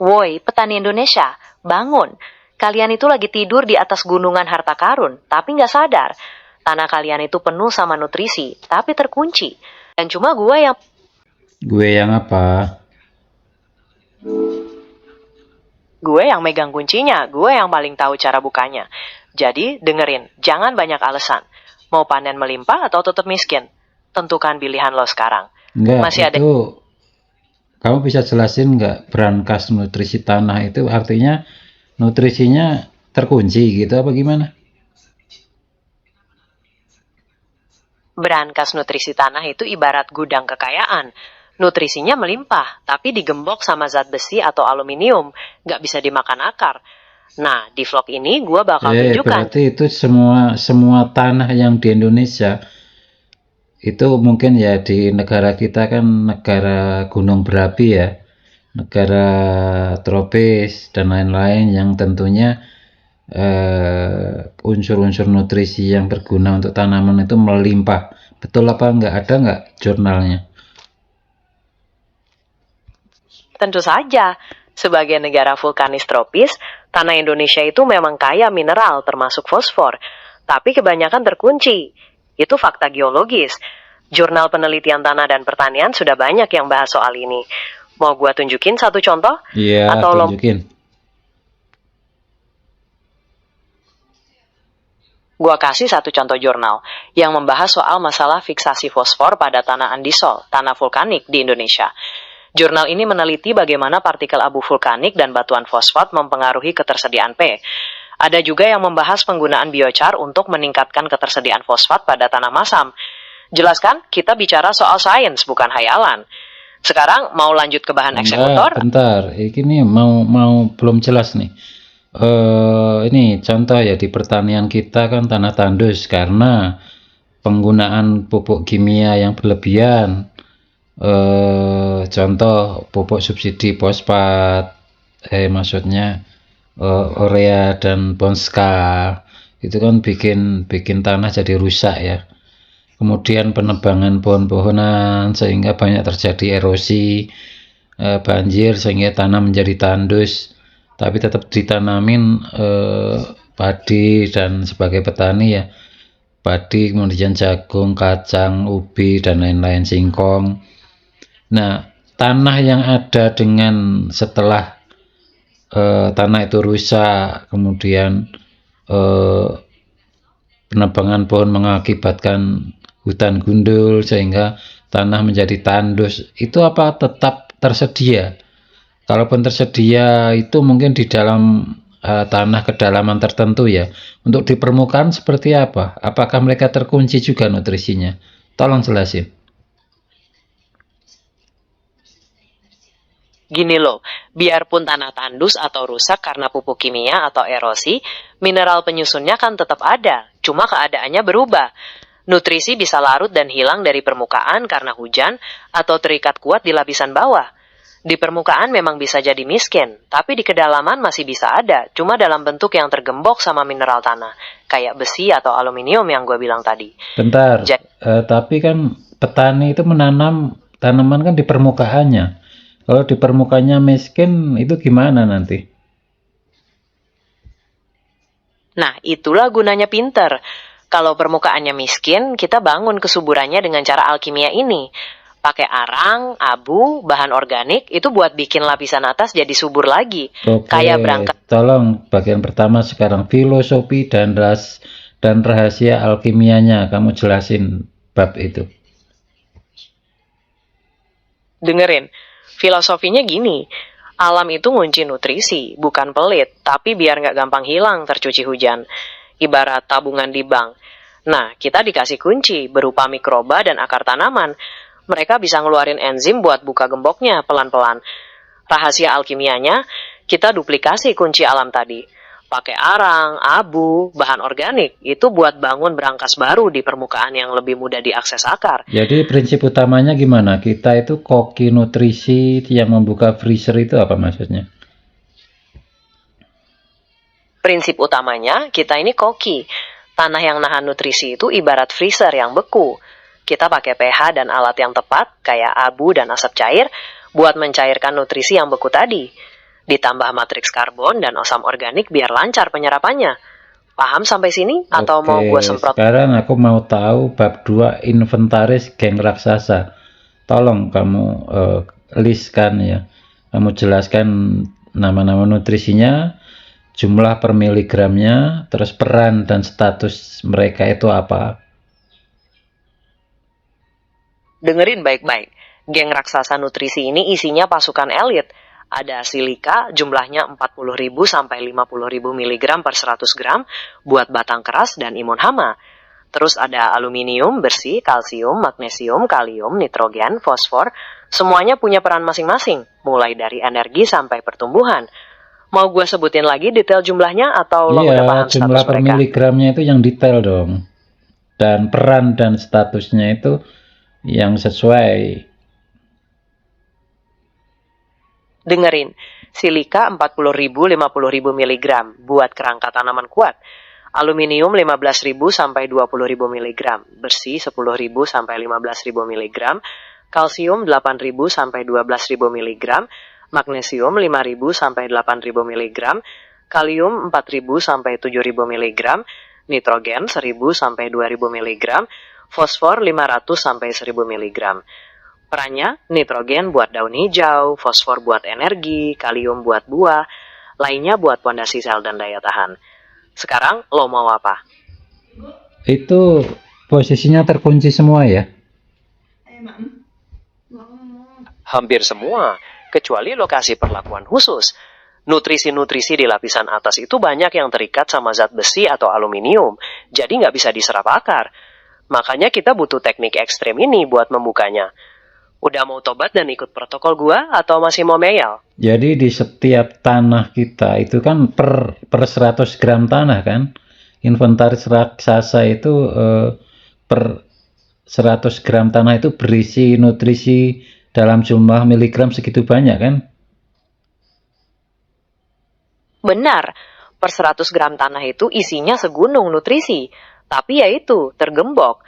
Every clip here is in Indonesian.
Woi, petani Indonesia, bangun. Kalian itu lagi tidur di atas gunungan harta karun, tapi nggak sadar. Tanah kalian itu penuh sama nutrisi, tapi terkunci. Dan cuma Gue yang apa? gue yang megang kuncinya, gue yang paling tahu cara bukanya. Jadi dengerin, jangan banyak alasan. Mau panen melimpah atau tetap miskin? Tentukan pilihan lo sekarang. Enggak, Masih ada. itu kamu bisa jelasin nggak brankas nutrisi tanah itu artinya nutrisinya terkunci gitu apa gimana? Brankas nutrisi tanah itu ibarat gudang kekayaan. Nutrisinya melimpah, tapi digembok sama zat besi atau aluminium. Nggak bisa dimakan akar. Nah, di vlog ini gue bakal tunjukkan. Berarti itu semua tanah yang di Indonesia itu mungkin ya di negara kita kan negara gunung berapi ya, negara tropis dan lain-lain yang tentunya unsur-unsur nutrisi yang berguna untuk tanaman itu melimpah. Betul apa enggak? Ada enggak jurnalnya? Tentu saja, sebagai negara vulkanis tropis, tanah Indonesia itu memang kaya mineral termasuk fosfor, tapi kebanyakan terkunci. Itu fakta geologis. Jurnal Penelitian Tanah dan Pertanian sudah banyak yang bahas soal ini. Mau gua tunjukin satu contoh? Iya, Atau tunjukin. Gua kasih satu contoh jurnal yang membahas soal masalah fiksasi fosfor pada tanah andisol, tanah vulkanik di Indonesia. Jurnal ini meneliti bagaimana partikel abu vulkanik dan batuan fosfat mempengaruhi ketersediaan P. Ada juga yang membahas penggunaan biochar untuk meningkatkan ketersediaan fosfat pada tanah masam. Jelas kan? Kita bicara soal sains, bukan hayalan. Sekarang mau lanjut ke bahan eksekutor? Bentar, ini mau belum jelas nih. Ini contoh ya di pertanian kita kan tanah tandus karena penggunaan pupuk kimia yang berlebihan. Contoh pupuk subsidi fosfat, maksudnya urea dan ponska itu kan bikin tanah jadi rusak ya. Kemudian penebangan pohon-pohonan sehingga banyak terjadi erosi, banjir sehingga tanah menjadi tandus. Tapi tetap ditanamin padi dan sebagai petani ya padi, kemudian jagung, kacang, ubi dan lain-lain, singkong. Nah, tanah yang ada dengan setelah tanah itu rusak, kemudian penebangan pohon mengakibatkan hutan gundul sehingga tanah menjadi tandus, itu apa tetap tersedia? Kalaupun tersedia itu mungkin di dalam tanah kedalaman tertentu ya. Untuk di permukaan seperti apa? Apakah mereka terkunci juga nutrisinya? Tolong jelasin. Gini loh, biarpun tanah tandus atau rusak karena pupuk kimia atau erosi, mineral penyusunnya kan tetap ada, cuma keadaannya berubah. Nutrisi bisa larut dan hilang dari permukaan karena hujan atau terikat kuat di lapisan bawah. Di permukaan memang bisa jadi miskin, tapi di kedalaman masih bisa ada, cuma dalam bentuk yang tergembok sama mineral tanah, kayak besi atau aluminium yang gue bilang tadi. Bentar, tapi kan petani itu menanam tanaman kan di permukaannya. Kalau di permukaannya miskin, itu gimana nanti? Nah, itulah gunanya pinter. Kalau permukaannya miskin, kita bangun kesuburannya dengan cara alkimia ini. Pakai arang, abu, bahan organik, itu buat bikin lapisan atas jadi subur lagi. Oke, Kayak berangkat. tolong bagian pertama sekarang filosofi dan rahasia alkimianya. Kamu jelasin bab itu. Dengerin, filosofinya gini. Alam itu ngunci nutrisi, bukan pelit, tapi biar nggak gampang hilang tercuci hujan. Ibarat tabungan di bank. Nah, kita dikasih kunci berupa mikroba dan akar tanaman. Mereka bisa ngeluarin enzim buat buka gemboknya pelan-pelan. Rahasia alkimianya, kita duplikasi kunci alam tadi. Pakai arang, abu, bahan organik, itu buat bangun brankas baru di permukaan yang lebih mudah diakses akar. Jadi prinsip utamanya gimana? Kita itu koki nutrisi yang membuka freezer itu apa maksudnya? Prinsip utamanya, kita ini koki. Tanah yang nahan nutrisi itu ibarat freezer yang beku. Kita pakai pH dan alat yang tepat, kayak abu dan asap cair, buat mencairkan nutrisi yang beku tadi. Ditambah matriks karbon dan asam organik biar lancar penyerapannya. Paham sampai sini? Atau mau gue semprot? Sekarang aku mau tahu bab 2 inventaris geng raksasa. Tolong kamu listkan ya. Kamu jelaskan nama-nama nutrisinya, jumlah per miligramnya, terus peran dan status mereka itu apa. Dengerin baik-baik. Geng raksasa nutrisi ini isinya pasukan elit. Ada silika, jumlahnya 40.000 sampai 50.000 mg per 100 gram buat batang keras dan imun hama. Terus ada aluminium, besi, kalsium, magnesium, kalium, nitrogen, fosfor. Semuanya punya peran masing-masing, mulai dari energi sampai pertumbuhan. Mau gue sebutin lagi detail jumlahnya atau lo udah paham status jumlah per mereka? miligramnya itu yang detail dong. Dan peran dan statusnya itu yang sesuai. Dengerin, silika 40.000 50.000 mg buat kerangka tanaman kuat. Aluminium 15.000 sampai 20.000 mg, besi 10.000 sampai 15.000 mg, kalsium 8.000 sampai 12.000 mg, magnesium 5.000 sampai 8.000 mg, kalium 4.000 sampai 7.000 mg, nitrogen 1.000 sampai 2.000 mg, fosfor 500 sampai 1.000 mg. Perannya, nitrogen buat daun hijau, fosfor buat energi, kalium buat buah, lainnya buat pondasi sel dan daya tahan. Sekarang lo mau apa? Itu posisinya terkunci semua ya? Hampir semua, kecuali lokasi perlakuan khusus. Nutrisi-nutrisi di lapisan atas itu banyak yang terikat sama zat besi atau aluminium, jadi nggak bisa diserap akar. Makanya kita butuh teknik ekstrem ini buat membukanya. Udah mau tobat dan ikut protokol gua atau masih mau meyal? Jadi di setiap tanah kita itu kan per 100 gram tanah kan, inventaris raksasa itu per 100 gram tanah itu berisi nutrisi dalam jumlah miligram segitu banyak kan? Benar, per 100 gram tanah itu isinya segunung nutrisi. Tapi ya itu, tergembok.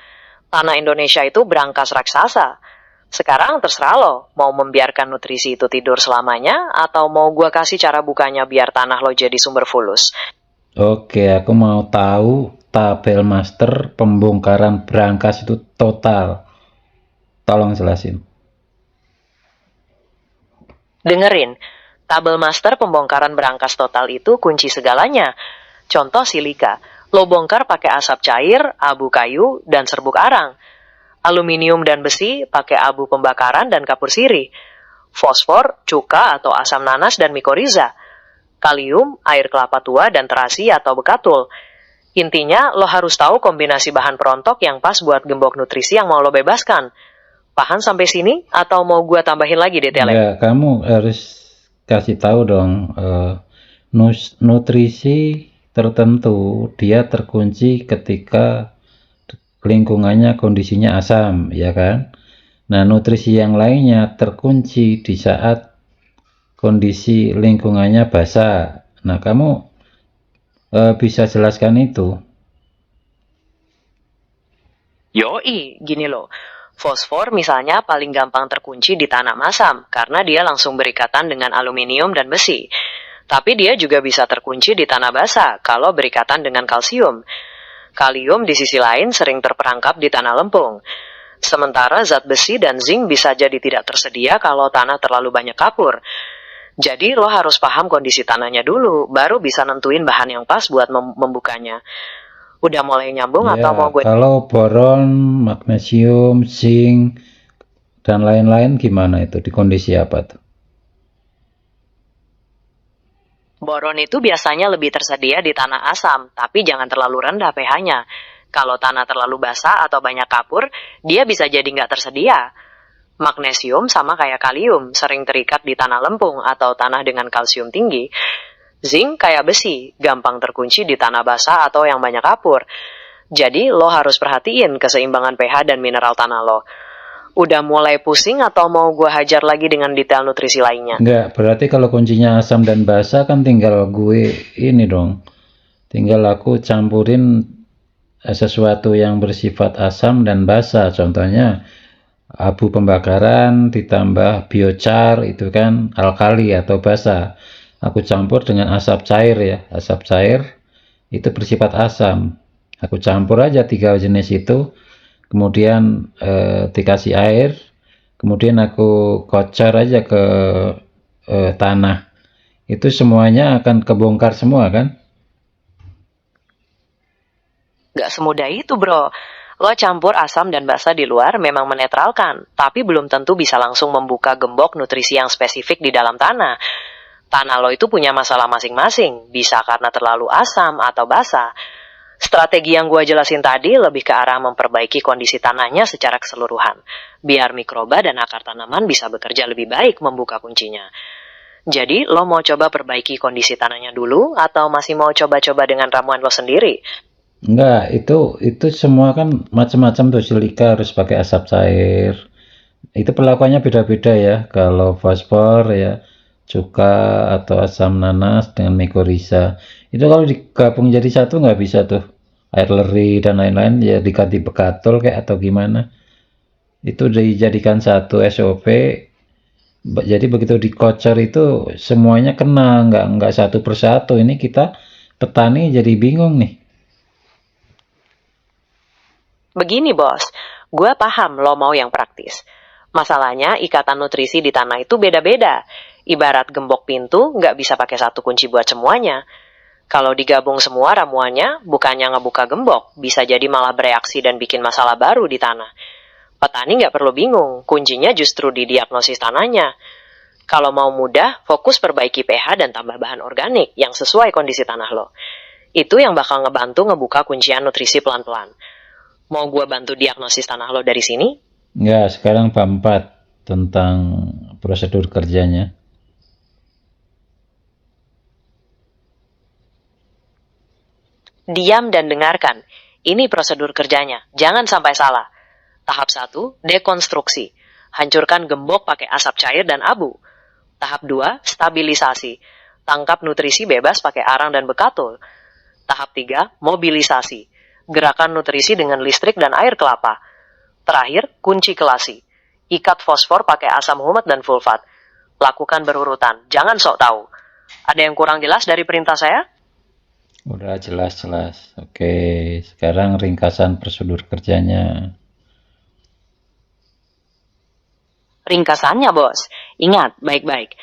Tanah Indonesia itu berangkas raksasa. Sekarang terserah lo, mau membiarkan nutrisi itu tidur selamanya, atau mau gua kasih cara bukanya biar tanah lo jadi sumber fulus. Oke, aku mau tahu tabel master pembongkaran berangkas itu total. Tolong jelasin. Dengerin, tabel master pembongkaran berangkas total itu kunci segalanya. Contoh silika, lo bongkar pakai asap cair, abu kayu, dan serbuk arang. Aluminium dan besi pakai abu pembakaran dan kapur sirih. Fosfor, cuka atau asam nanas dan mikoriza. Kalium, air kelapa tua dan terasi atau bekatul. Intinya, lo harus tahu kombinasi bahan perontok yang pas buat gembok nutrisi yang mau lo bebaskan. Paham sampai sini? Atau mau gue tambahin lagi detailnya? Ya, kamu harus kasih tahu dong, nutrisi tertentu dia terkunci ketika lingkungannya kondisinya asam, ya kan? Nah, nutrisi yang lainnya terkunci di saat kondisi lingkungannya basah. Nah, kamu bisa jelaskan itu? Yoi, gini loh. Fosfor misalnya paling gampang terkunci di tanah masam karena dia langsung berikatan dengan aluminium dan besi. Tapi dia juga bisa terkunci di tanah basah kalau berikatan dengan kalsium. Kalium di sisi lain sering terperangkap di tanah lempung. Sementara zat besi dan zinc bisa jadi tidak tersedia kalau tanah terlalu banyak kapur. Jadi lo harus paham kondisi tanahnya dulu, baru bisa nentuin bahan yang pas buat membukanya. Udah mulai nyambung Ya, atau mau gue... kalau boron, magnesium, zinc, dan lain-lain gimana itu? Di kondisi apa tuh? Boron itu biasanya lebih tersedia di tanah asam, tapi jangan terlalu rendah pH-nya. Kalau tanah terlalu basah atau banyak kapur, dia bisa jadi nggak tersedia. Magnesium sama kayak kalium, sering terikat di tanah lempung atau tanah dengan kalsium tinggi. Zinc kayak besi, gampang terkunci di tanah basah atau yang banyak kapur. Jadi lo harus perhatiin keseimbangan pH dan mineral tanah lo. Udah mulai pusing atau mau gue hajar lagi dengan detail nutrisi lainnya? Enggak, berarti kalau kuncinya asam dan basa kan tinggal gue ini dong. Tinggal aku campurin sesuatu yang bersifat asam dan basa. Contohnya abu pembakaran ditambah biochar itu kan alkali atau basa. aku campur dengan asap cair ya. Asap cair itu bersifat asam. Aku campur aja 3 jenis itu, kemudian dikasih air, kemudian aku kocor aja ke tanah. Itu semuanya akan kebongkar semua kan? Gak semudah itu, bro. Lo campur asam dan basa di luar memang menetralkan, tapi belum tentu bisa langsung membuka gembok nutrisi yang spesifik di dalam tanah. Tanah lo itu punya masalah masing-masing, bisa karena terlalu asam atau basa. Strategi yang gue jelasin tadi lebih ke arah memperbaiki kondisi tanahnya secara keseluruhan, biar mikroba dan akar tanaman bisa bekerja lebih baik membuka kuncinya. Jadi, lo mau coba perbaiki kondisi tanahnya dulu, atau masih mau coba-coba dengan ramuan lo sendiri? Enggak, itu semua kan macam-macam tuh. Silika harus pakai asap cair. Itu perlakuannya beda-beda ya. Kalau fosfor ya cuka atau asam nanas dengan mikorisa. Itu kalau digabung jadi satu nggak bisa tuh. Air leri dan lain-lain ya diganti bekatul kayak atau gimana. Itu dijadikan satu SOP. Jadi begitu dikocor itu semuanya kena, nggak satu persatu. Ini kita petani jadi bingung nih. Begini bos, gue paham lo mau yang praktis. Masalahnya ikatan nutrisi di tanah itu beda-beda. Ibarat gembok pintu, nggak bisa pakai satu kunci buat semuanya. Kalau digabung semua ramuannya, bukannya ngebuka gembok, bisa jadi malah bereaksi dan bikin masalah baru di tanah. Petani nggak perlu bingung, kuncinya justru di diagnosis tanahnya. Kalau mau mudah, fokus perbaiki pH dan tambah bahan organik yang sesuai kondisi tanah lo. Itu yang bakal ngebantu ngebuka kuncian nutrisi pelan-pelan. Mau gue bantu diagnosis tanah lo dari sini? Ya, sekarang bab 4 tentang prosedur kerjanya. Diam dan dengarkan. Ini prosedur kerjanya. Jangan sampai salah. Tahap 1, dekonstruksi. Hancurkan gembok pakai asap cair dan abu. Tahap 2, stabilisasi. Tangkap nutrisi bebas pakai arang dan bekatul. Tahap 3, mobilisasi. Gerakan nutrisi dengan listrik dan air kelapa. Terakhir, kunci kelasi. Ikat fosfor pakai asam humat dan fulfat. Lakukan berurutan, jangan sok tahu. Ada yang kurang jelas dari perintah saya? Udah jelas-jelas. Oke, sekarang ringkasan prosedur kerjanya. Ringkasannya, bos. Ingat, baik-baik.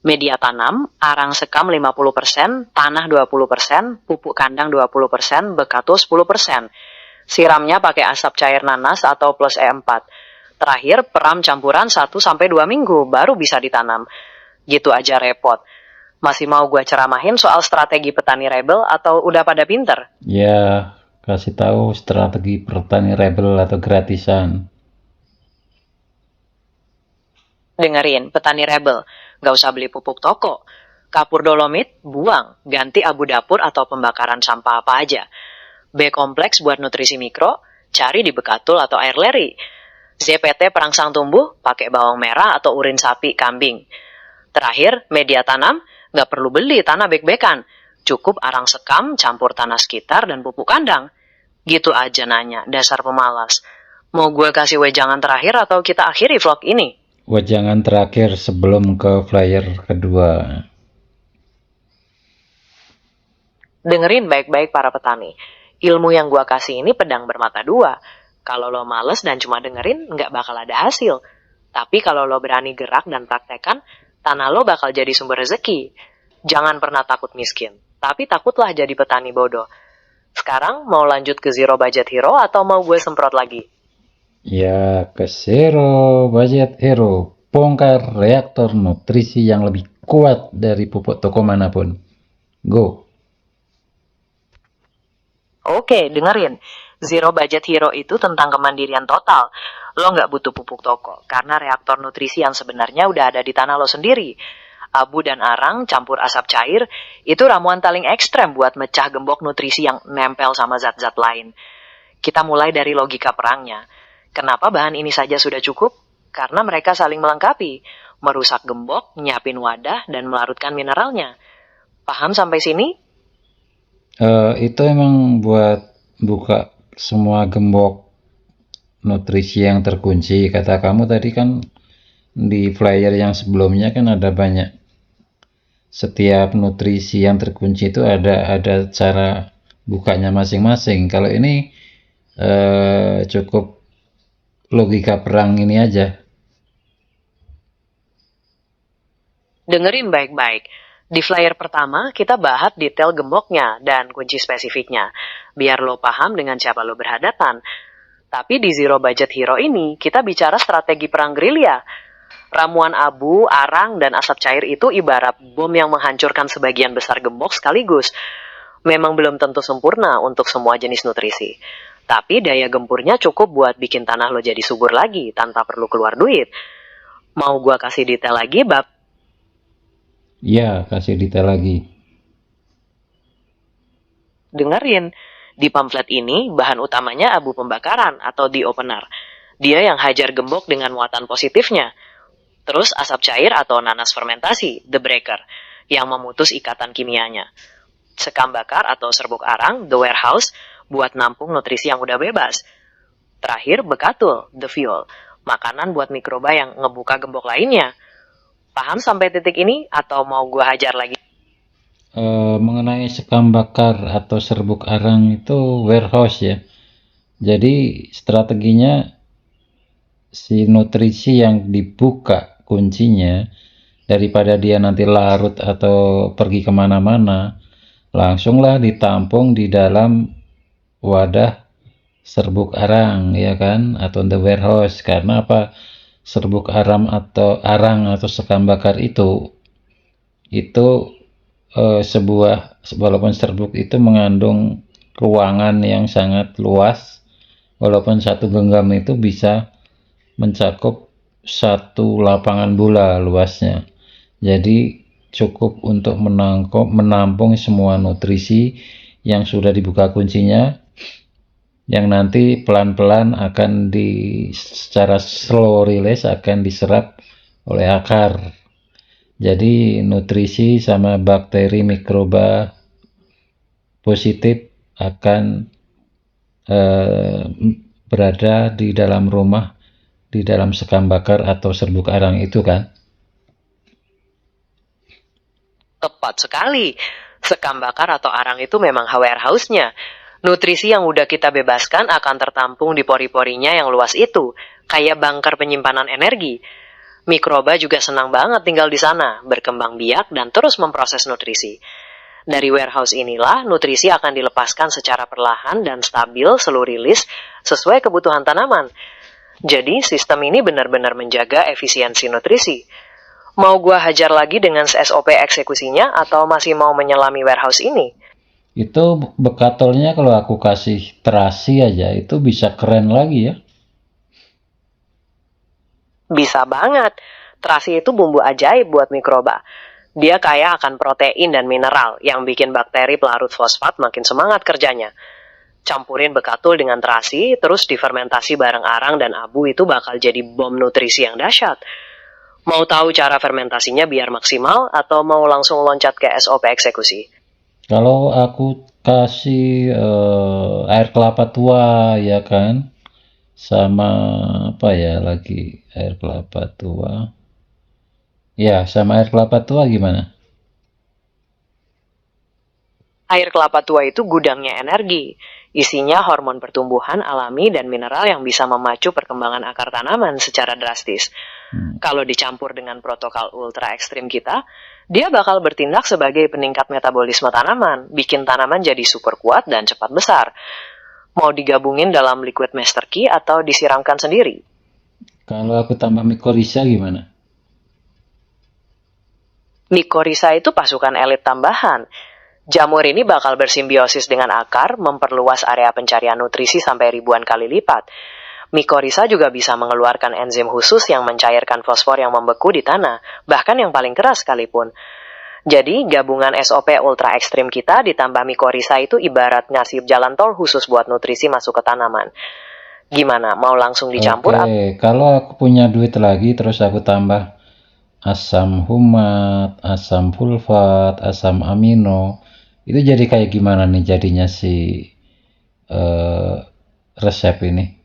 Media tanam, arang sekam 50%, tanah 20%, pupuk kandang 20%, bekatul 10%. Siramnya pakai asap cair nanas atau plus E4. Terakhir, peram campuran 1-2 minggu, baru bisa ditanam. Gitu aja repot. Masih mau gue ceramahin soal strategi petani rebel atau udah pada pinter? Ya, kasih tahu strategi petani rebel atau gratisan. Dengerin, petani rebel. Gak usah beli pupuk toko. Kapur dolomit, buang. Ganti abu dapur atau pembakaran sampah apa aja. B kompleks buat nutrisi mikro, cari di bekatul atau air leri. ZPT perangsang tumbuh, pakai bawang merah atau urin sapi, kambing. Terakhir, media tanam, gak perlu beli tanah bek-bekan. Cukup arang sekam, campur tanah sekitar, dan pupuk kandang. Gitu aja nanya, dasar pemalas. Mau gue kasih wejangan terakhir atau kita akhiri vlog ini? Wejangan terakhir sebelum ke flyer kedua. Dengerin baik-baik para petani. Ilmu yang gue kasih ini pedang bermata dua. Kalau lo males dan cuma dengerin, nggak bakal ada hasil. Tapi kalau lo berani gerak dan praktekan, tanah lo bakal jadi sumber rezeki. Jangan pernah takut miskin, tapi takutlah jadi petani bodoh. Sekarang mau lanjut ke Zero Budget Hero atau mau gue semprot lagi? Ya, ke Zero Budget Hero. Bongkar reaktor nutrisi yang lebih kuat dari pupuk toko manapun. Go! Oke, dengerin. Zero Budget Hero itu tentang kemandirian total. Lo nggak butuh pupuk toko, karena reaktor nutrisi yang sebenarnya udah ada di tanah lo sendiri. Abu dan arang campur asap cair, itu ramuan paling ekstrem buat mecah gembok nutrisi yang nempel sama zat-zat lain. Kita mulai dari logika perangnya. Kenapa bahan ini saja sudah cukup? Karena mereka saling melengkapi. Merusak gembok, nyiapin wadah, dan melarutkan mineralnya. Paham sampai sini? Itu emang buat buka semua gembok nutrisi yang terkunci. Kata kamu tadi kan di flyer yang sebelumnya kan ada banyak setiap nutrisi yang terkunci itu ada cara bukanya masing-masing. Kalau ini cukup logika perang ini aja. Dengerin baik-baik. Di flyer pertama, kita bahas detail gemboknya dan kunci spesifiknya, biar lo paham dengan siapa lo berhadapan. Tapi di Zero Budget Hero ini, kita bicara strategi perang gerilya. Ramuan abu, arang, dan asap cair itu ibarat bom yang menghancurkan sebagian besar gembok sekaligus. Memang belum tentu sempurna untuk semua jenis nutrisi. Tapi daya gempurnya cukup buat bikin tanah lo jadi subur lagi tanpa perlu keluar duit. Mau gua kasih detail lagi, Bab? Ya, kasih detail lagi. Dengerin, di pamflet ini bahan utamanya abu pembakaran atau the opener. Dia yang hajar gembok dengan muatan positifnya. Terus asap cair atau nanas fermentasi, the breaker, yang memutus ikatan kimianya. Sekam bakar atau serbuk arang, the warehouse, buat nampung nutrisi yang udah bebas. Terakhir, bekatul, the fuel, makanan buat mikroba yang ngebuka gembok lainnya. Paham sampai titik ini atau mau gua hajar lagi? Mengenai sekam bakar atau serbuk arang itu warehouse ya. Jadi strateginya si nutrisi yang dibuka kuncinya, daripada dia nanti larut atau pergi kemana-mana, langsunglah ditampung di dalam wadah serbuk arang, ya kan, atau the warehouse. Karena apa? Serbuk arang atau sekam bakar itu walaupun serbuk itu mengandung ruangan yang sangat luas, walaupun satu genggam itu bisa mencakup satu lapangan bola luasnya. Jadi cukup untuk menampung semua nutrisi yang sudah dibuka kuncinya, yang nanti pelan-pelan akan secara slow release akan diserap oleh akar. Jadi nutrisi sama bakteri mikroba positif akan berada di dalam rumah, di dalam sekam bakar atau serbuk arang itu kan. Tepat sekali. Sekam bakar atau arang itu memang warehouse-nya. Nutrisi yang udah kita bebaskan akan tertampung di pori-porinya yang luas itu, kayak bunker penyimpanan energi. Mikroba juga senang banget tinggal di sana, berkembang biak dan terus memproses nutrisi. Dari warehouse inilah, nutrisi akan dilepaskan secara perlahan dan stabil slow release sesuai kebutuhan tanaman. Jadi, sistem ini benar-benar menjaga efisiensi nutrisi. Mau gua hajar lagi dengan SOP eksekusinya atau masih mau menyelami warehouse ini? Itu bekatolnya kalau aku kasih terasi aja itu bisa keren lagi ya. Bisa banget. Terasi itu bumbu ajaib buat mikroba. Dia kaya akan protein dan mineral yang bikin bakteri pelarut fosfat makin semangat kerjanya. Campurin bekatul dengan terasi, terus difermentasi bareng arang dan abu, itu bakal jadi bom nutrisi yang dahsyat. Mau tahu cara fermentasinya biar maksimal atau mau langsung loncat ke SOP eksekusi? Kalau aku kasih air kelapa tua ya kan, sama apa ya lagi, air kelapa tua. Ya, sama air kelapa tua gimana? Air kelapa tua itu gudangnya energi. Isinya hormon pertumbuhan alami dan mineral yang bisa memacu perkembangan akar tanaman secara drastis. Kalau dicampur dengan protokol ultra ekstrim kita, dia bakal bertindak sebagai peningkat metabolisme tanaman, bikin tanaman jadi super kuat dan cepat besar. Mau digabungin dalam liquid master key atau disiramkan sendiri? Kalau aku tambah mycorrhiza gimana? Mycorrhiza itu pasukan elit tambahan. Jamur ini bakal bersimbiosis dengan akar, memperluas area pencarian nutrisi sampai ribuan kali lipat. Mycorrhiza juga bisa mengeluarkan enzim khusus yang mencairkan fosfor yang membeku di tanah, bahkan yang paling keras sekalipun. Jadi, gabungan SOP ultra ekstrim kita ditambah mycorrhiza itu ibarat ngasih jalan tol khusus buat nutrisi masuk ke tanaman. Gimana, mau langsung dicampur? Oke, kalau aku punya duit lagi terus aku tambah asam humat, asam sulfat, asam amino, itu jadi kayak gimana nih jadinya si resep ini?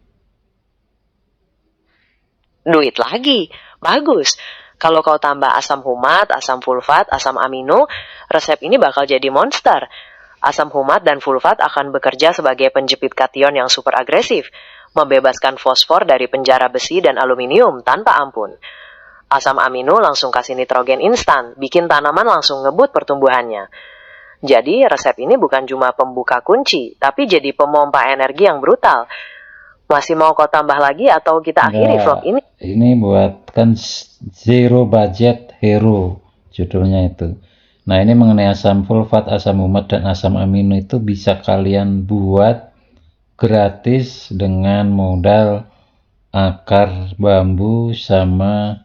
Duit lagi. Bagus. Kalau kau tambah asam humat, asam fulfat, asam amino, resep ini bakal jadi monster. Asam humat dan fulfat akan bekerja sebagai penjepit kation yang super agresif, membebaskan fosfor dari penjara besi dan aluminium tanpa ampun. Asam amino langsung kasih nitrogen instan, bikin tanaman langsung ngebut pertumbuhannya. Jadi resep ini bukan cuma pembuka kunci, tapi jadi pemompa energi yang brutal. Masih mau kau tambah lagi atau kita akhiri vlog ini? Ini buat kan Zero Budget Hero judulnya itu. Nah, ini mengenai asam fulfat, asam humat, dan asam amino itu bisa kalian buat gratis dengan modal akar bambu sama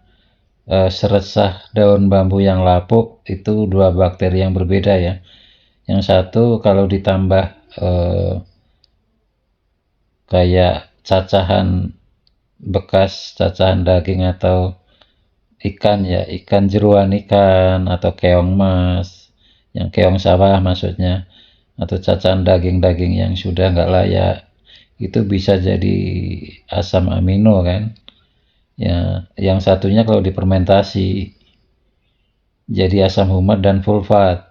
seresah daun bambu yang lapuk. Itu dua bakteri yang berbeda ya. Yang satu kalau ditambah kayak cacahan bekas cacahan daging atau ikan ya, ikan jeruan ikan atau keong mas, yang keong sawah maksudnya, atau cacahan daging-daging yang sudah nggak layak, itu bisa jadi asam amino kan ya. Yang satunya kalau difermentasi jadi asam humat dan fulfat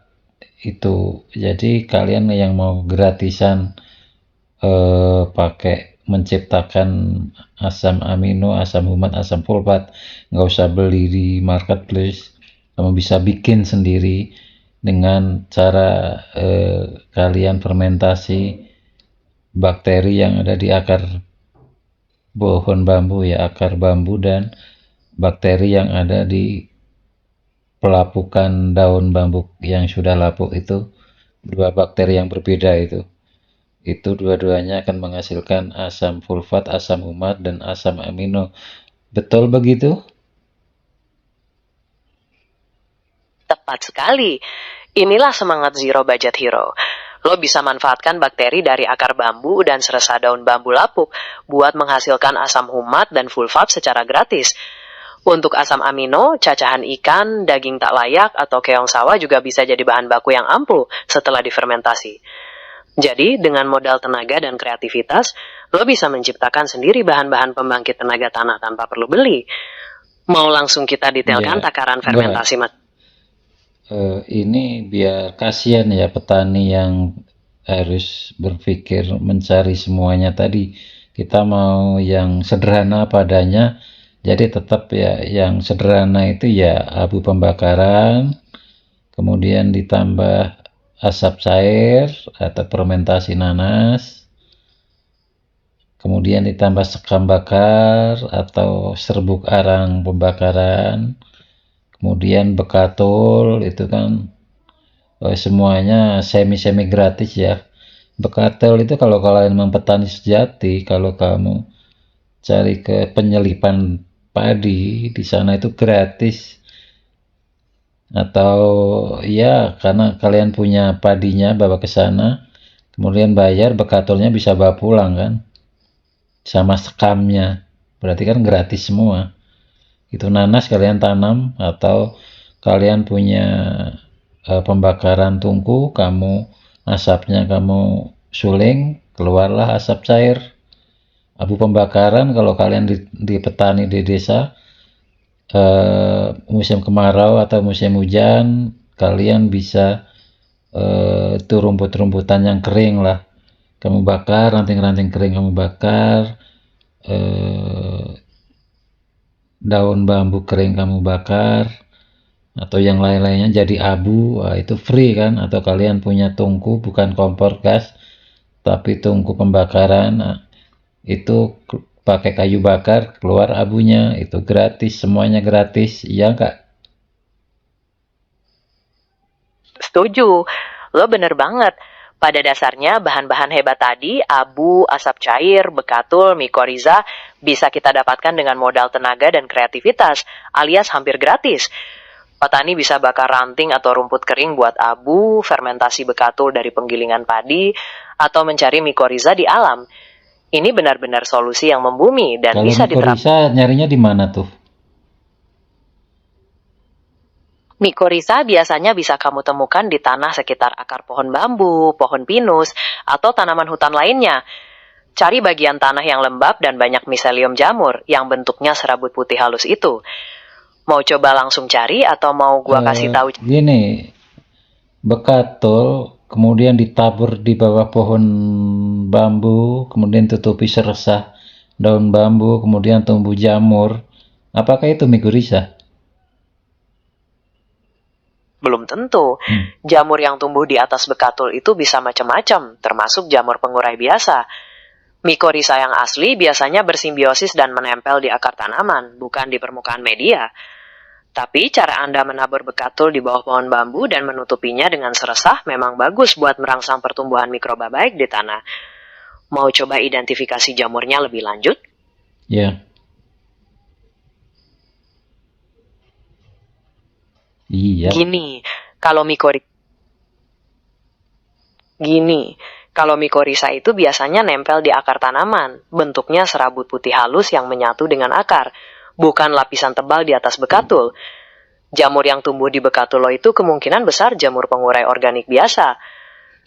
itu. Jadi kalian yang mau gratisan pakai menciptakan asam amino, asam humat, asam fulfat, nggak usah beli di marketplace, kamu bisa bikin sendiri dengan cara kalian fermentasi bakteri yang ada di akar pohon bambu ya, akar bambu, dan bakteri yang ada di pelapukan daun bambu yang sudah lapuk. Itu dua bakteri yang berbeda itu dua-duanya akan menghasilkan asam fulfat, asam humat, dan asam amino. Betul begitu? Tepat sekali. Inilah semangat Zero Budget Hero. Lo bisa manfaatkan bakteri dari akar bambu dan seresah daun bambu lapuk buat menghasilkan asam humat dan fulfat secara gratis. Untuk asam amino, cacahan ikan, daging tak layak, atau keong sawah juga bisa jadi bahan baku yang ampuh setelah difermentasi. Jadi, dengan modal tenaga dan kreativitas, lo bisa menciptakan sendiri bahan-bahan pembangkit tenaga tanah tanpa perlu beli. Mau langsung kita detailkan takaran fermentasi, Mas? Ini biar kasihan ya petani yang harus berpikir mencari semuanya tadi. Kita mau yang sederhana padanya, jadi tetap ya yang sederhana itu ya abu pembakaran, kemudian ditambah asap cair atau fermentasi nanas, kemudian ditambah sekam bakar atau serbuk arang pembakaran, kemudian bekatul, itu kan semuanya semi-semi gratis ya. Bekatul itu kalau kalian memang petani sejati, kalau kamu cari ke penyelipan padi, di sana itu gratis. Atau ya karena kalian punya padinya bawa ke sana, kemudian bayar, bekatulnya bisa bawa pulang kan, sama sekamnya, berarti kan gratis semua. Itu nanas kalian tanam, atau kalian punya pembakaran tungku, kamu asapnya kamu suling, keluarlah asap cair. Abu pembakaran kalau kalian di petani di desa, musim kemarau atau musim hujan, kalian bisa itu rumput-rumputan yang kering lah kamu bakar, ranting-ranting kering kamu bakar, daun bambu kering kamu bakar, atau yang lain-lainnya jadi abu. Itu free kan. Atau kalian punya tungku, bukan kompor gas tapi tungku pembakaran, itu pakai kayu bakar, keluar abunya, itu gratis, semuanya gratis, iya enggak? Setuju, lo bener banget. Pada dasarnya bahan-bahan hebat tadi, abu, asap cair, bekatul, mikoriza, bisa kita dapatkan dengan modal tenaga dan kreativitas, alias hampir gratis. Petani bisa bakar ranting atau rumput kering buat abu, fermentasi bekatul dari penggilingan padi, atau mencari mikoriza di alam. Ini benar-benar solusi yang membumi dan Kalau bisa diterapkan. mikoriza nyarinya di mana tuh? Mikoriza biasanya bisa kamu temukan di tanah sekitar akar pohon bambu, pohon pinus, atau tanaman hutan lainnya. Cari bagian tanah yang lembab dan banyak miselium jamur yang bentuknya serabut putih halus itu. Mau coba langsung cari atau mau gua kasih tahu? Gini, bekatul, kemudian ditabur di bawah pohon bambu, kemudian tutupi seresah daun bambu, kemudian tumbuh jamur. Apakah itu mikorrhiza? Belum tentu. Jamur yang tumbuh di atas bekatul itu bisa macam-macam, termasuk jamur pengurai biasa. Mikorrhiza yang asli biasanya bersimbiosis dan menempel di akar tanaman, bukan di permukaan media. Tapi cara Anda menabur bekatul di bawah pohon bambu dan menutupinya dengan seresah memang bagus buat merangsang pertumbuhan mikroba baik di tanah. Mau coba identifikasi jamurnya lebih lanjut? Ya. Iya. Gini, kalau mikorrhiza itu biasanya nempel di akar tanaman, bentuknya serabut putih halus yang menyatu dengan akar, bukan lapisan tebal di atas bekatul. Jamur yang tumbuh di bekatul lo itu kemungkinan besar jamur pengurai organik biasa.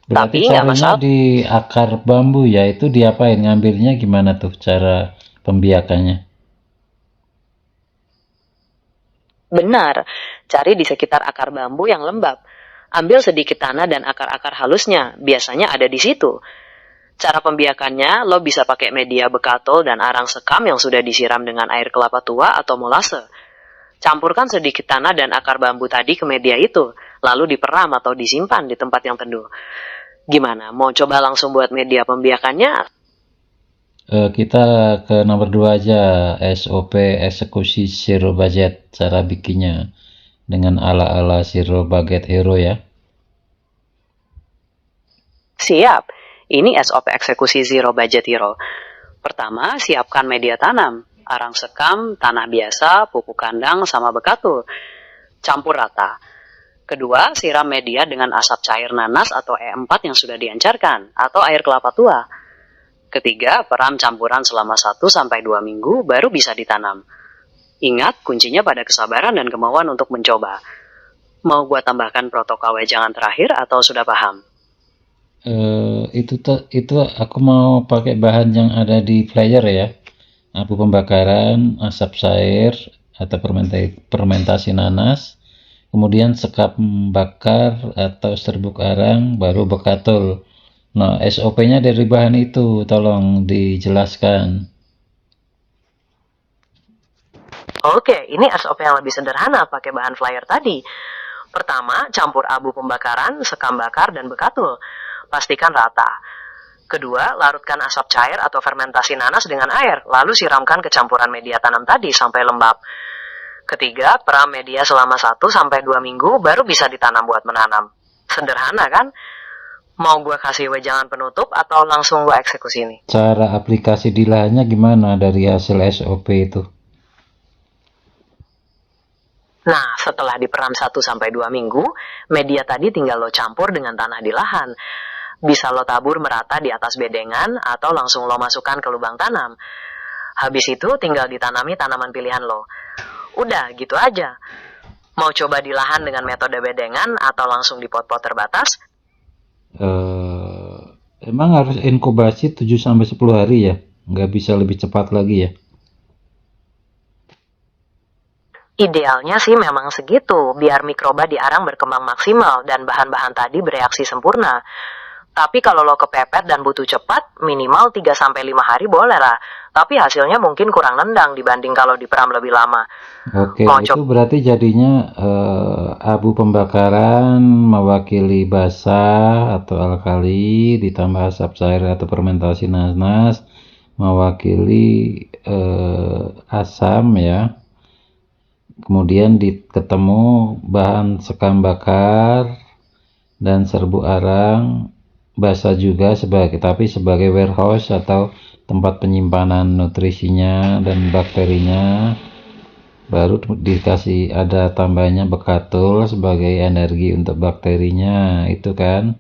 Berarti Tapi nggak caranya masalah. di akar bambu ya, itu diapain? Ngambilnya gimana tuh cara pembiakannya? Benar, cari di sekitar akar bambu yang lembab. Ambil sedikit tanah dan akar-akar halusnya, biasanya ada di situ. Cara pembiakannya, lo bisa pakai media bekatul dan arang sekam yang sudah disiram dengan air kelapa tua atau molase. Campurkan sedikit tanah dan akar bambu tadi ke media itu, lalu diperam atau disimpan di tempat yang teduh. Gimana, mau coba langsung buat media pembiakannya? Kita ke nomor 2 aja, SOP eksekusi zero budget, cara bikinnya dengan ala-ala zero budget hero ya. Siap, ini SOP eksekusi Zero Budget Hero. Pertama, siapkan media tanam, arang sekam, tanah biasa, pupuk kandang, sama bekatul. Campur rata. Kedua, siram media dengan asap cair nanas atau E4 yang sudah diencerkan, atau air kelapa tua. Ketiga, peram campuran selama 1-2 minggu, baru bisa ditanam. Ingat, kuncinya pada kesabaran dan kemauan untuk mencoba. Mau gua tambahkan protokol wejangan terakhir atau sudah paham? Itu aku mau pakai bahan yang ada di flyer ya. Abu pembakaran, asap cair atau fermentasi nanas, kemudian sekam bakar atau serbuk arang, baru bekatul. Nah, SOP-nya dari bahan itu tolong dijelaskan. Oke, ini SOP yang lebih sederhana pakai bahan flyer tadi. Pertama, campur abu pembakaran, sekam bakar, dan bekatul. Pastikan rata. Kedua, larutkan asap cair atau fermentasi nanas dengan air, lalu siramkan ke campuran media tanam tadi sampai lembab. Ketiga, peram media selama 1-2 minggu, baru bisa ditanam buat menanam. Sederhana kan? Mau gue kasih wejangan penutup atau langsung gue eksekusi ini? Cara aplikasi di lahannya gimana dari hasil SOP itu? Nah, setelah diperam 1-2 minggu, media tadi tinggal lo campur dengan tanah di lahan. Bisa lo tabur merata di atas bedengan atau langsung lo masukkan ke lubang tanam. Habis itu tinggal ditanami tanaman pilihan lo. Udah, gitu aja. Mau coba di lahan dengan metode bedengan atau langsung di pot-pot terbatas? Emang harus inkubasi 7-10 hari ya? Nggak bisa lebih cepat lagi ya? Idealnya sih memang segitu, biar mikroba di arang berkembang maksimal dan bahan-bahan tadi bereaksi sempurna. Tapi kalau lo kepepet dan butuh cepat, minimal 3-5 hari boleh lah. Tapi hasilnya mungkin kurang nendang dibanding kalau diperam lebih lama. Oke, itu berarti jadinya abu pembakaran mewakili basa atau alkali, ditambah asap cair atau fermentasi nanas mewakili asam ya. Kemudian ketemu bahan sekam bakar dan serbuk arang basa juga tapi sebagai warehouse atau tempat penyimpanan nutrisinya dan bakterinya, baru dikasih ada tambahnya bekatul sebagai energi untuk bakterinya. Itu kan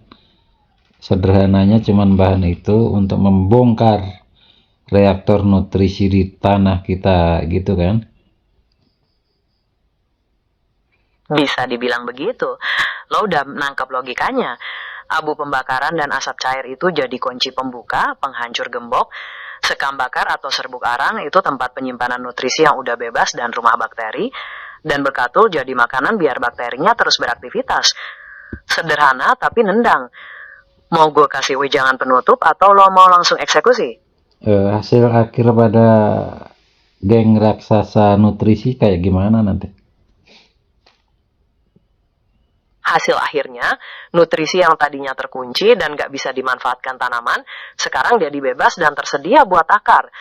sederhananya cuman bahan itu untuk membongkar reaktor nutrisi di tanah kita gitu kan. Bisa dibilang begitu. Lo udah menangkap logikanya. Abu pembakaran dan asap cair itu jadi kunci pembuka, penghancur gembok. Sekam bakar atau serbuk arang itu tempat penyimpanan nutrisi yang udah bebas dan rumah bakteri. Dan bekatul jadi makanan biar bakterinya terus beraktivitas. Sederhana tapi nendang. Mau gue kasih wejangan penutup atau lo mau langsung eksekusi? Hasil akhir pada geng raksasa nutrisi kayak gimana nanti? Hasil akhirnya, nutrisi yang tadinya terkunci dan gak bisa dimanfaatkan tanaman, sekarang jadi bebas dan tersedia buat akar.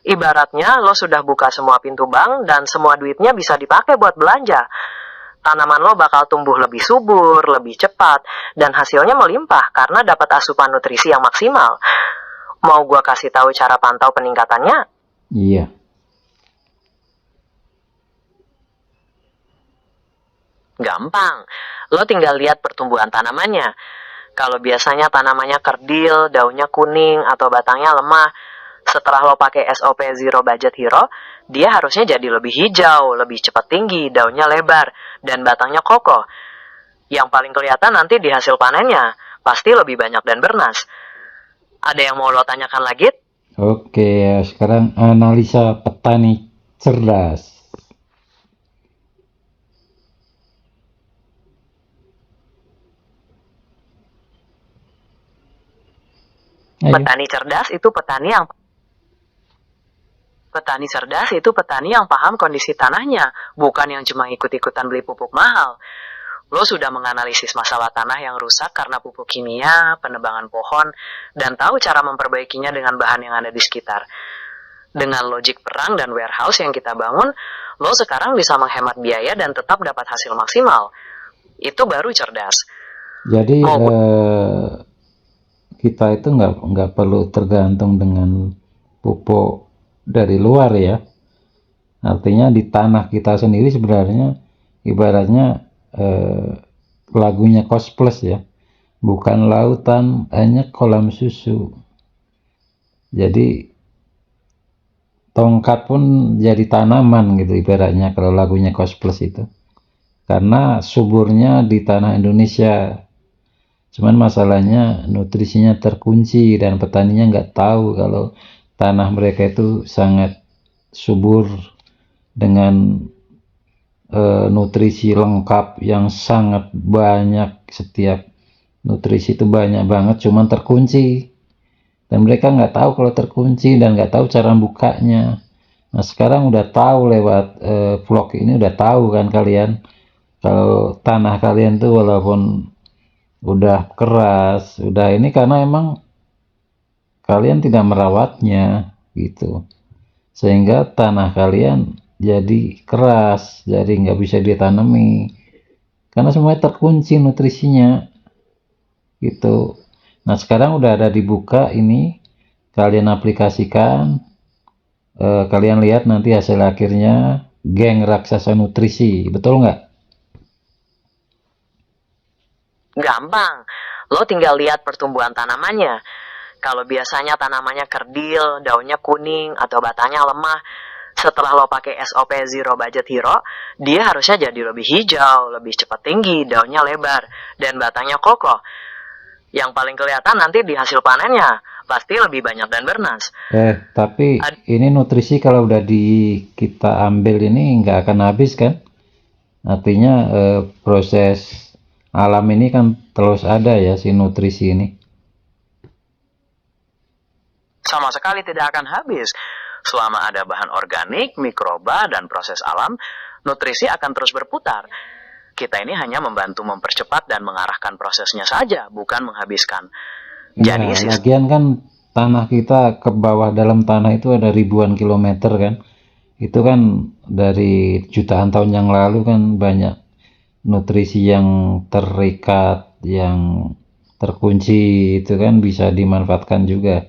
Ibaratnya lo sudah buka semua pintu bank dan semua duitnya bisa dipakai buat belanja. Tanaman lo bakal tumbuh lebih subur, lebih cepat, dan hasilnya melimpah karena dapat asupan nutrisi yang maksimal. Mau gue kasih tahu cara pantau peningkatannya? Iya. Gampang. Lo tinggal lihat pertumbuhan tanamannya. Kalau biasanya tanamannya kerdil, daunnya kuning, atau batangnya lemah, setelah lo pakai SOP Zero Budget Hero, dia harusnya jadi lebih hijau, lebih cepat tinggi, daunnya lebar, dan batangnya kokoh. Yang paling kelihatan nanti di hasil panennya, pasti lebih banyak dan bernas. Ada yang mau lo tanyakan lagi? Oke, sekarang analisa petani cerdas. Ayo. Petani cerdas itu petani yang paham kondisi tanahnya, bukan yang cuma ikut-ikutan beli pupuk mahal. Lo sudah menganalisis masalah tanah yang rusak karena pupuk kimia, penebangan pohon, dan tahu cara memperbaikinya dengan bahan yang ada di sekitar. Dengan logik perang dan warehouse yang kita bangun, lo sekarang bisa menghemat biaya dan tetap dapat hasil maksimal. Itu baru cerdas. Jadi kita itu nggak perlu tergantung dengan pupuk dari luar ya. Artinya di tanah kita sendiri sebenarnya ibaratnya lagunya Kos Plus ya. Bukan lautan, hanya kolam susu. Jadi tongkat pun jadi tanaman gitu ibaratnya kalau lagunya Kos Plus itu. Karena suburnya di tanah Indonesia. Cuman masalahnya nutrisinya terkunci dan petaninya nggak tahu kalau tanah mereka itu sangat subur dengan nutrisi lengkap yang sangat banyak. Setiap nutrisi itu banyak banget, cuman terkunci. Dan mereka nggak tahu kalau terkunci dan nggak tahu cara bukanya. Nah sekarang udah tahu lewat vlog ini udah tahu kan kalian kalau tanah kalian tuh walaupun udah keras, udah ini karena emang kalian tidak merawatnya gitu. Sehingga tanah kalian jadi keras, jadi nggak bisa ditanami. Karena semuanya terkunci nutrisinya gitu. Nah sekarang udah ada dibuka ini, kalian aplikasikan, kalian lihat nanti hasil akhirnya geng raksasa nutrisi, betul nggak? Gampang, lo tinggal lihat pertumbuhan tanamannya. Kalau biasanya tanamannya kerdil, daunnya kuning, atau batangnya lemah, setelah lo pakai SOP Zero Budget Hero, dia harusnya jadi lebih hijau, lebih cepat tinggi, daunnya lebar, dan batangnya kokoh. Yang paling kelihatan nanti di hasil panennya, pasti lebih banyak dan bernas. Tapi ini nutrisi kalau udah kita ambil ini nggak akan habis kan? Artinya proses alam ini kan terus ada ya si nutrisi ini. Sama sekali tidak akan habis. Selama ada bahan organik, mikroba, dan proses alam, nutrisi akan terus berputar. Kita ini hanya membantu mempercepat dan mengarahkan prosesnya saja, bukan menghabiskan. Jadi lagian kan tanah kita ke bawah dalam tanah itu ada ribuan kilometer kan. Itu kan dari jutaan tahun yang lalu kan banyak nutrisi yang terikat, yang terkunci itu kan bisa dimanfaatkan juga.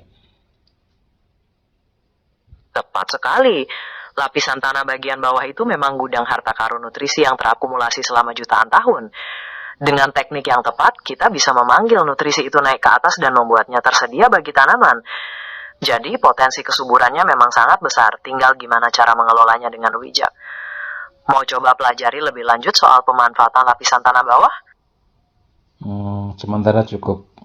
Tepat sekali. Lapisan tanah bagian bawah itu memang gudang harta karun nutrisi yang terakumulasi selama jutaan tahun. Dengan teknik yang tepat, kita bisa memanggil nutrisi itu naik ke atas dan membuatnya tersedia bagi tanaman. Jadi potensi kesuburannya memang sangat besar, tinggal gimana cara mengelolanya dengan bijak. Mau coba pelajari lebih lanjut soal pemanfaatan lapisan tanah bawah? Sementara cukup.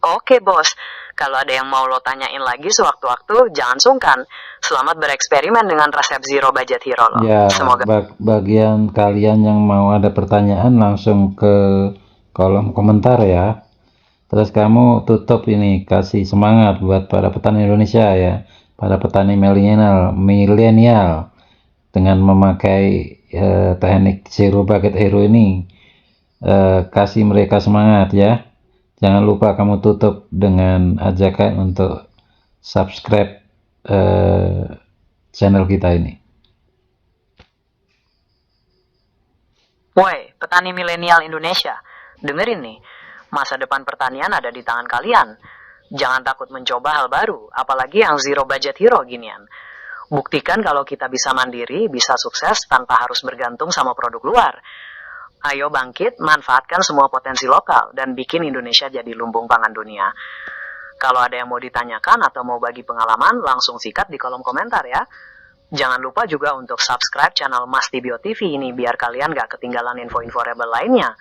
Oke bos, Kalau ada yang mau lo tanyain lagi sewaktu-waktu, jangan sungkan. Selamat bereksperimen dengan resep Zero Budget Hero lo. Ya, Semoga bagian kalian yang mau ada pertanyaan langsung ke kolom komentar ya. Terus kamu tutup ini, kasih semangat buat para petani Indonesia ya, para petani milenial dengan memakai teknik Zero Budget Hero ini. Kasih mereka semangat ya. Jangan lupa kamu tutup dengan ajakan untuk subscribe channel kita ini. woi, petani milenial Indonesia, dengerin nih, masa depan pertanian ada di tangan kalian. Jangan takut mencoba hal baru, apalagi yang Zero Budget Hero ginian. Buktikan kalau kita bisa mandiri, bisa sukses tanpa harus bergantung sama produk luar. Ayo bangkit, manfaatkan semua potensi lokal, dan bikin Indonesia jadi lumbung pangan dunia. Kalau ada yang mau ditanyakan atau mau bagi pengalaman, langsung sikat di kolom komentar ya. Jangan lupa juga untuk subscribe channel Mas Tibio TV ini biar kalian gak ketinggalan info-info rebel lainnya.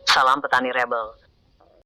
Salam petani rebel.